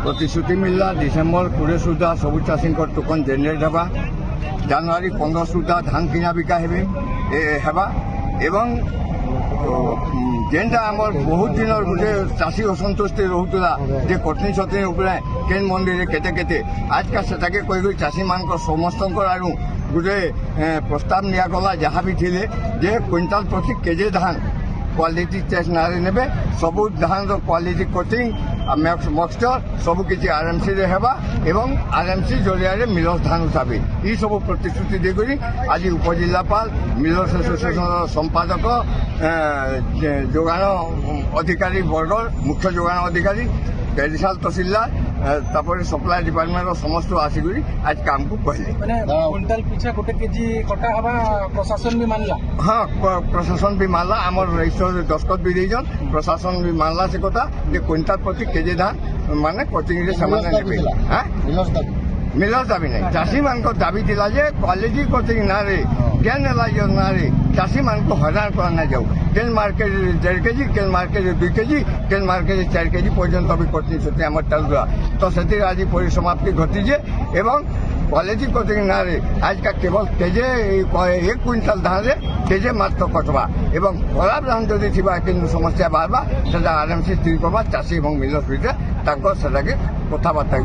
प्रतिश्रुति मिलला डिसेम्बर 20 सुधा सबु चाषी टोकन जेनेट हेबा जनवरी 15 सुधा धान किना बिका हेबा एवं जेनटा आमर बहुत दिन गोटे चाषी असंतुष्टि रोला जे कटनी सटनी केन मंदिर केते केते आज का सेटाके कही चाषी मान समस्त आड़ू गोटे प्रस्ताव निगला जहाँ भी थे जे क्विंटाल प्रति केजे धान क्वालिटी टेस्ट ना ने सबू धान क्वालिटी कोटिंग मक्सचर सबकि आरएमसी हेबा एवं आरएमसी जरिया मिलर्स धान उठाबे ये सब प्रतिश्रुति देकर आज उपजिलापाल मिलर्स एसोसिएशन संपादक जोगाण अधिकारी वर्ग मुख्य जोगाण अधिकारी एडिशनल तहसीलदार तापर सप्लाई डिपार्टमेंट समस्त आसिक आज काम को कहले क्विंटाल पीछा गोटे केजी कटा हवा प्रशासन भी मानला। हाँ प्रशासन भी मानला आमर रजिस्टर दस्खत भी देजन प्रशासन भी मानला से कथा जे क्विंटाल प्रति केजी धान माने कोचिंग रे सामान नेबे हां मिलर दाबी नहीं चाषी मान को दाबी दिला जे क्वालिटी कोचिंग ना रे ज्ञान एलाइजर ना रे चाषी मान को हैरान कर ना जाऊ केन मार्केट 1.5 केजी केन मार्केट 2 केजी केन मार्केट 4 केजी पर्यंत भी कोचिंग से आम चलुआ तो से आज परिसमाप्ति घटीजे एवं क्वालिटी कोचिंग ना रे आज का केवल केजे 1 क्विंटाल धान रे केजे मात्र कटवा एवं खराब धान जदि थी समस्या बाहर से आरएमसी स्थिर करवा चाषी और मिलर भितर कथबार्ता